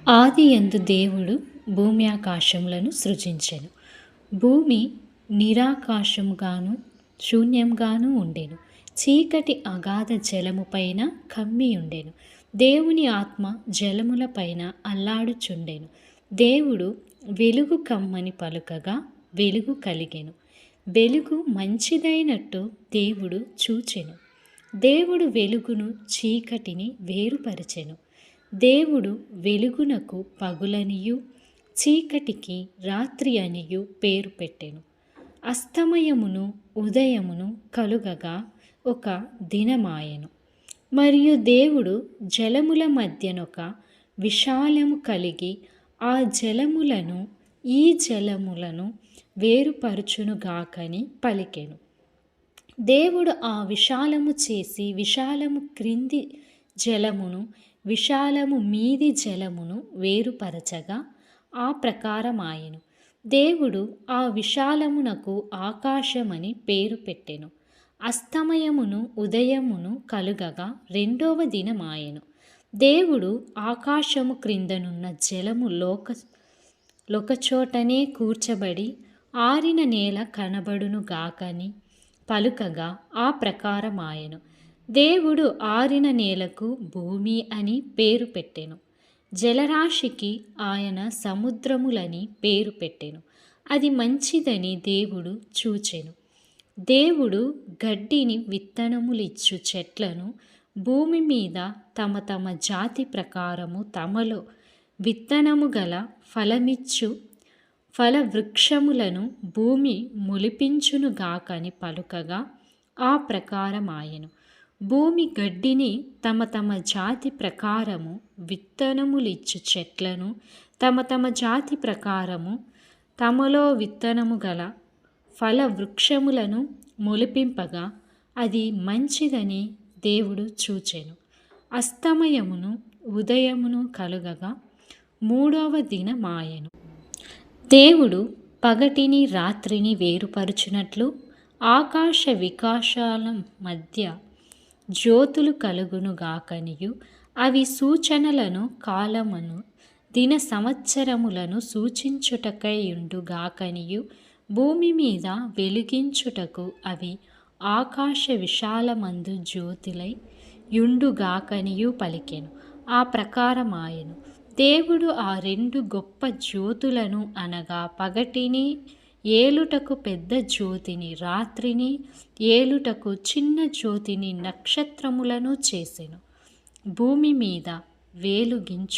ఆదియందు దేవుడు భూమి ఆకాశములను సృజించెను. భూమి నిరాకాశముగాను శూన్యంగాను ఉండెను. చీకటి అగాధ జలము పైన కమ్మియుండెను. దేవుని ఆత్మ జలముల పైన అల్లాడుచుండెను. దేవుడు వెలుగు కమ్మని పలుకగా వెలుగు కలిగెను. వెలుగు మంచిదైనట్టు దేవుడు చూచెను. దేవుడు వెలుగును చీకటిని వేరుపరచెను. దేవుడు వెలుగునకు పగులనియు చీకటికి రాత్రి అనియు పేరు పెట్టెను. అస్తమయమును ఉదయమును కలుగగా ఒక దినమాయెను. మరియు దేవుడు జలముల మధ్యనొక విశాలము కలిగి ఆ జలములను ఈ జలములను వేరుపరచునుగాకని పలికెను. దేవుడు ఆ విశాలము చేసి విశాలము క్రింది జలమును విశాలము మీది జలమును వేరుపరచగా ఆ ప్రకారమాయెను. దేవుడు ఆ విశాలమునకు ఆకాశమని పేరు పెట్టెను. అస్తమయమును ఉదయమును కలుగగా రెండవ దినమాయెను. దేవుడు ఆకాశము క్రిందనున్న జలము లొకచోటనే కూర్చబడి ఆరిన నేల కనబడునుగాకని పలుకగా ఆ ప్రకారమాయెను. దేవుడు ఆరిన నేలకు భూమి అని పేరు పెట్టెను. జలరాశికి ఆయన సముద్రములని పేరు పెట్టెను. అది మంచిదని దేవుడు చూచెను. దేవుడు గడ్డిని విత్తనములిచ్చు చెట్లను భూమి మీద తమ తమ జాతి ప్రకారము తమలో విత్తనము గల ఫలమిచ్చు ఫలవృక్షములను భూమి మొలిపించునుగాకని పలుకగా ఆ ప్రకారమాయెను. భూమి గడ్డిని తమ తమ జాతి ప్రకారము విత్తనములిచ్చు చెట్లను తమ తమ జాతి ప్రకారము తమలో విత్తనము గల ఫలవృక్షములను మొలిపింపగా అది మంచిదని దేవుడు చూచెను. అస్తమయమును ఉదయమును కలుగగా మూడవ దినమాయెను. దేవుడు పగటిని రాత్రిని వేరుపరుచునట్లు ఆకాశ వికాసాల మధ్య జ్యోతులు కలుగునుగాకనియు అవి సూచనలను కాలమును దిన సంవత్సరములను సూచించుటకైయుండుగాకనియు భూమి మీద వెలిగించుటకు అవి ఆకాశ విశాలమందు జ్యోతులై యుండుగాకనియు పలికెను. ఆ ప్రకారమాయెను. దేవుడు ఆ రెండు గొప్ప జ్యోతులను అనగా పగటిని ఏలుటకు పెద్ద జ్యోతిని రాత్రిని ఏలుటకు చిన్న జ్యోతిని నక్షత్రములను చేసెను. భూమి మీద వెలుగించు